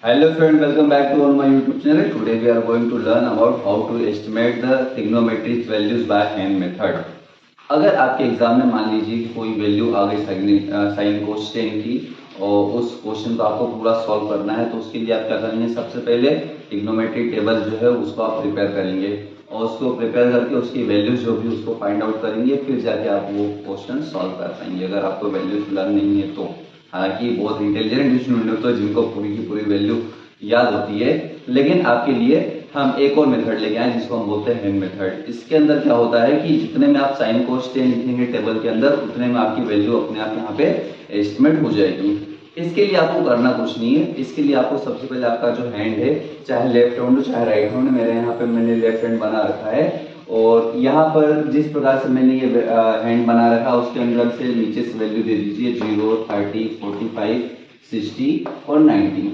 Hello friend, welcome back to on my YouTube channel. Today we are going to learn about how to estimate the trigonometric values by hand method. अगर आपके exam में मान लीजिए कि कोई value आ गई sine cos ten की और उस क्वेश्चन को आपको पूरा सॉल्व करना है, तो उसके लिए आप क्या करेंगे, सबसे पहले ट्रिग्नोमेट्रिक टेबल जो है उसको आप प्रिपेयर करेंगे और उसको प्रिपेयर करके उसकी वैल्यूज जो भी उसको फाइंड आउट करेंगे, फिर जाके आप वो क्वेश्चन सॉल्व कर पाएंगे। अगर आपको वैल्यूज लर्न नहीं है तो हालांकि बहुत इंटेलिजेंट स्टूडेंट होते हैं जिनको पूरी की पूरी वैल्यू याद होती है, लेकिन आपके लिए हम एक और मेथड लेके आए जिसको हम बोलते हैं हैंड मेथड। इसके अंदर क्या होता है कि जितने में आप साइन कोस टेन लिखेंगे टेबल के अंदर, उतने में आपकी वैल्यू अपने आप यहाँ पे एस्टिमेट हो जाएगी। इसके लिए आपको करना कुछ नहीं है। इसके लिए आपको सबसे पहले आपका जो हैंड है, चाहे लेफ्ट हैंड हो चाहे राइट हैंड, मेरे यहाँ पे मैंने लेफ्ट हैंड बना रखा है और यहाँ पर जिस प्रकार से मैंने ये हैंड बना रखा है उसके अंदर से नीचे से वैल्यू दे दीजिए 0, 30, 45, 60 और 90।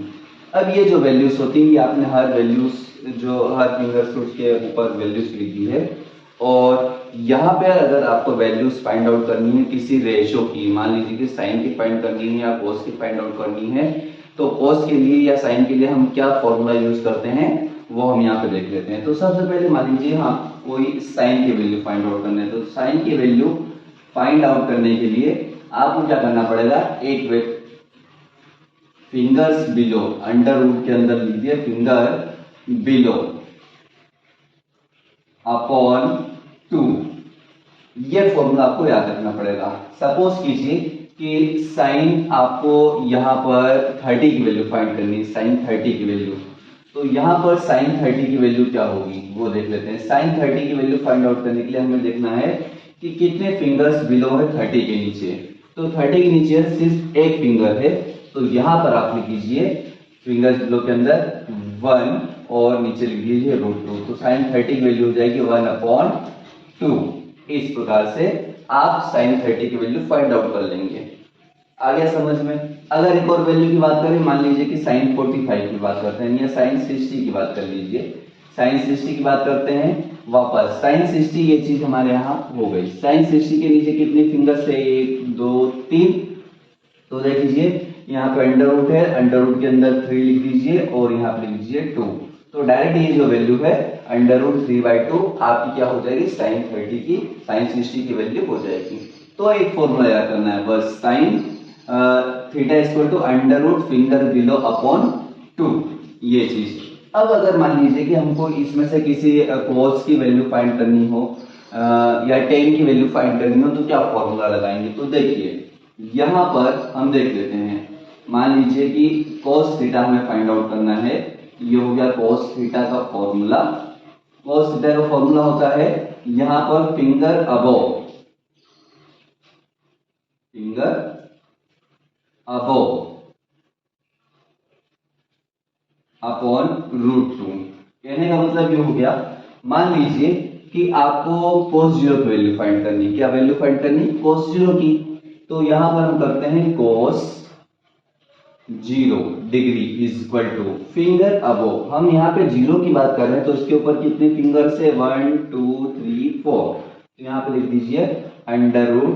अब ये जो वैल्यूज होती है आपने हर वैल्यूज जो हर फिंगर से उसके ऊपर वैल्यूज लिख दी है और यहाँ पे अगर आपको वैल्यूज फाइंड आउट करनी है किसी रेशो की, मान लीजिए कि साइन की फाइंड करनी है या कोस की फाइंड आउट करनी है, तो कोस के लिए या साइन के लिए हम क्या फॉर्मूला यूज करते हैं वो हम यहाँ पे देख लेते हैं। तो सबसे पहले मान लीजिए हम कोई साइन की वैल्यू फाइंड आउट करना है, तो साइन की वैल्यू फाइंड आउट करने के लिए आपको क्या करना पड़ेगा, एक फिंगर्स बिलो अंडर रूट के अंदर लीजिए फिंगर बिलो अपॉन 2, ये फॉर्मूला आपको याद रखना पड़ेगा। सपोज कीजिए कि साइन आपको यहाँ पर 30 की वैल्यू फाइंड करनी है, साइन 30 की वैल्यू, तो यहाँ पर साइन 30 की वैल्यू क्या होगी वो देख लेते हैं। साइन 30 की वैल्यू फाइंड आउट करने के लिए हमें देखना है कि कितने फिंगर्स बिलो है 30 के नीचे। तो 30 के नीचे सिर्फ एक फिंगर है, तो यहाँ पर आप लिख लीजिए फिंगर्स बिलो के अंदर 1 और नीचे लिख लीजिए √2। तो साइन 30 की वैल्यू हो जाएगी 1/2। इस प्रकार से आप साइन 30 की वैल्यू फाइंड आउट कर लेंगे। आ गया समझ में। अगर एक और वैल्यू की बात करें, मान लीजिए कि साइन 45 की बात करते हैं या साइन 60 की बात कर लीजिए, साइन 60 की बात करते हैं, वापस साइन 60 ये चीज हमारे यहाँ हो गई। साइन 60 के नीचे कितने फिंगर्स है, 1 2 3, तो देख लीजिए यहाँ पे अंडर रूट है, अंडर रूट के अंदर 3 लिख दीजिए और यहाँ पे लिख दीजिए 2। तो डायरेक्ट ये जो वैल्यू है अंडर रूट 3/2 आपकी क्या हो जाएगी, साइन 30 की साइन 60 की वैल्यू हो जाएगी। तो एक फॉर्मूला याद करना है बस, sine theta equal to under root finger below upon 2, ये चीज। अब अगर मान लीजिए कि हमको इसमें से किसी कोस की वैल्यू फाइंड करनी हो या टेन की वैल्यू फाइंड करनी हो, तो क्या फॉर्मूला लगाएंगे। तो देखिए यहाँ पर हम देख लेते हैं, मान लीजिए कि cos थीटा हमें फाइंड आउट करना है, ये हो गया cos थीटा का फॉर्मूला। cos थीटा का फॉर्मूला होता है यहाँ पर फिंगर अबोव अपॉन √2। कहने का मतलब ये हो गया, मान लीजिए कि आपको cos 0 की वैल्यू फाइंड करनी है। क्या वैल्यू फाइंड करनी, cos 0 की। तो यहां पर हम करते हैं cos 0 degree is equal to finger above. हम यहाँ पे 0 की बात कर रहे हैं तो इसके ऊपर कितने फिंगर से 1 2 3 4, तो यहाँ पे लिख दीजिए अंडर रूट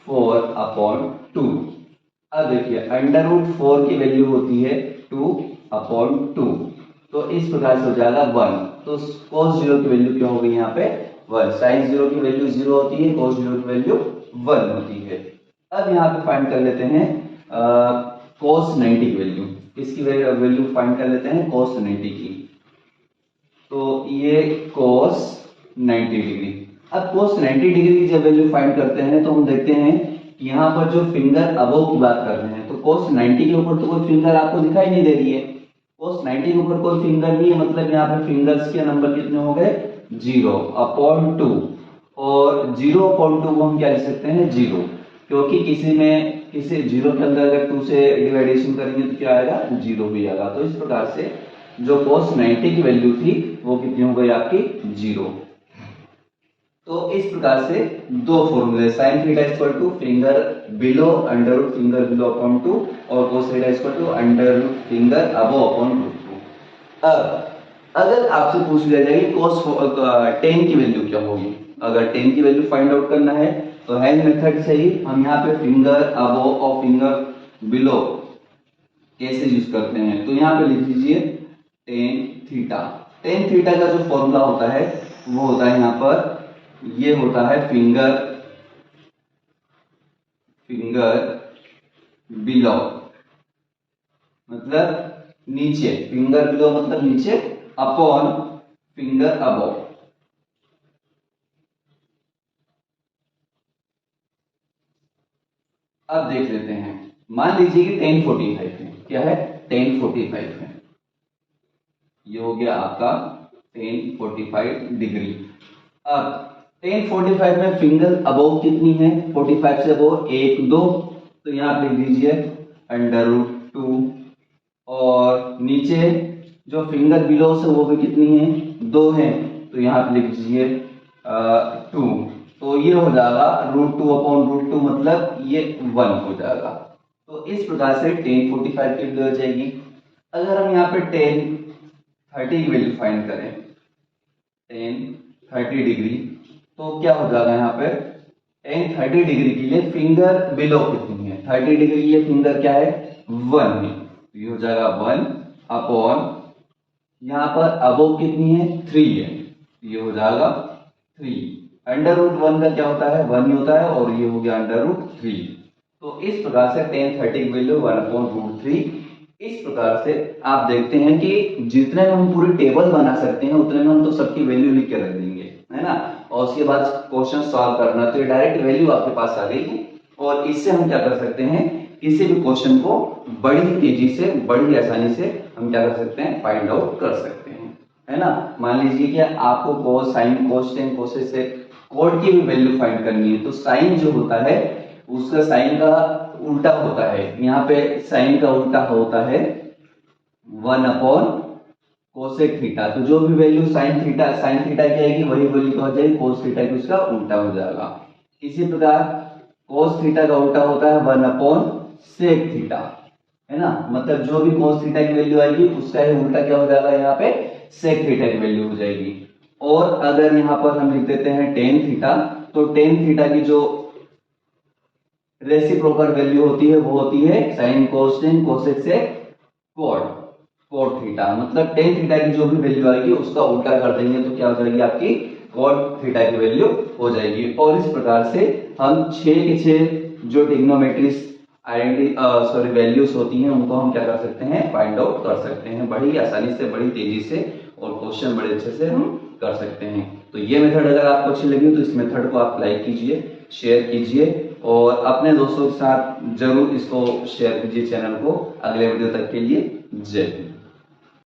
4/2। अब देखिए अंडर रूट 4 की वैल्यू होती है 2/2, तो इस प्रकार से हो जाएगा 1। तो cos 0 की वैल्यू क्या हो गई यहाँ पे 1। साइन 0 की वैल्यू 0 होती है, cos 0 की वैल्यू 1 होती है। अब यहाँ पे फाइंड कर लेते हैं cos 90 की वैल्यू। इसकी वैल्यू फाइंड कर लेते हैं cos 90 की, तो ये cos 90 डिग्री। अब cos 90 डिग्री की जब वैल्यू फाइंड करते हैं तो हम देखते हैं कि यहाँ पर जो फिंगर अबोव की बात कर रहे हैं, तो cos 90 के ऊपर तो कोई फिंगर आपको दिखाई नहीं दे रही है। cos 90 के ऊपर कोई फिंगर नहीं है, मतलब यहाँ पे फिंगर्स के नंबर कितने हो गए 0/2, और 0/2 को हम क्या लिख सकते हैं 0, क्योंकि किसी 0 के अंदर अगर 2 से डिवाइडेशन करेंगे तो क्या आएगा 0 भी आएगा। तो इस प्रकार से जो cos 90 की वैल्यू थी वो कितनी हो गई आपकी 0। तो इस प्रकार से दो फॉर्मूले, sine theta equal to finger below under root finger below upon 2 और cos theta equal to under root finger above upon √2। अब अगर आपसे पूछ लिया जाए कि cos 10 की वैल्यू क्या होगी, अगर 10 की वैल्यू फाइंड आउट करना है तो हैंड मेथड से ही हम यहाँ पे फिंगर अबव और फिंगर बिलो कैसे यूज करते हैं, तो यहाँ पे लिख दीजिए टेन थीटा। टेन थीटा का जो फॉर्मूला होता है वो होता है यहाँ पर, ये होता है फिंगर बिलो, मतलब नीचे, फिंगर बिलो मतलब नीचे, अपॉन फिंगर अबव। अब देख लेते हैं, मान लीजिए कि 1045 है, क्या है 1045 है, ये हो गया आपका 1045 डिग्री। अब 1045 में फिंगर अबव कितनी है, 45 से अबव 1 2, तो यहाँ लिख दीजिए √2, और नीचे जो फिंगर बिलो से वो भी कितनी है 2 है, तो यहाँ लिख दीजिए 2, तो ये हो जाएगा √2/√2, मतलब ये 1 हो जाएगा। तो इस प्रकार से 1045 की वैल्यू हो जाएगी। अगर हम यहाँ पे 1030 की वैल्यू फाइंड करें, 1030 डिग्री, तो क्या हो जाएगा यहाँ पे 1030 डिग्री के लिए फिंगर बिलो कितनी है, 30 डिग्री के लिए फिंगर क्या है 1 है, तो ये हो जाएगा 1 अपॉन, यहाँ पर अबव कितनी है 3 है, ये हो जाएगा 3, √1 का क्या होता है 1 ही होता है, और ये हो गया √3। तो इस प्रकार से 1030 की वैल्यू 1/√3। इस प्रकार से आप देखते हैं कि जितने में हम पूरी टेबल बना सकते हैं उतने में हम तो सबकी वैल्यू लिख के रख देंगे, है ना, और उसके बाद क्वेश्चन सॉल्व करना, तो ये डायरेक्ट वैल्यू आपके पास आ गई है। और इससे हम क्या कर सकते हैं, किसी भी क्वेश्चन को बड़ी तेजी से, बड़ी आसानी से हम क्या कर सकते हैं, फाइंड आउट कर सकते हैं, है ना। मान लीजिए कि आपको cos sin cos tan cos से कोड की भी वैल्यू फाइंड करनी है, तो साइन जो होता है उसका साइन का उल्टा होता है, यहाँ पे साइन का उल्टा होता है 1/cosec थीटा, तो जो भी वैल्यू साइन थीटा की आएगी वही वैल्यू क्या हो जाएगी cos थीटा की, उसका उल्टा हो जाएगा। इसी प्रकार cos थीटा का उल्टा होता है 1/sec थीटा, है ना, मतलब जो भी cos थीटा की वैल्यू आएगी उसका ही उल्टा क्या हो जाएगा, यहाँ पे sec थीटा की वैल्यू हो जाएगी। और अगर यहाँ पर हम लिख देते हैं tan थीटा, तो tan थीटा की जो रेसिप्रोकल वैल्यू होती है वो होती है sin cos tan cosec से cot थीटा, मतलब tan थीटा की जो भी वैल्यू आएगी उसका उल्टा कर देंगे तो क्या हो जाएगी आपकी cot थीटा की वैल्यू हो जाएगी। और इस प्रकार से हम 6 के 6 जो ट्रिग्नोमेट्रिक वैल्यूज होती हैं उनको हम क्या कर सकते हैं, फाइंड आउट कर सकते हैं बड़ी आसानी से, बड़ी तेजी से, और क्वेश्चन बड़े अच्छे से हम कर सकते हैं। तो ये मेथड अगर आपको अच्छी लगी तो इस मेथड को आप लाइक कीजिए, शेयर कीजिए, और अपने दोस्तों के साथ जरूर इसको शेयर कीजिए चैनल को। अगले वीडियो तक के लिए जय हिंद।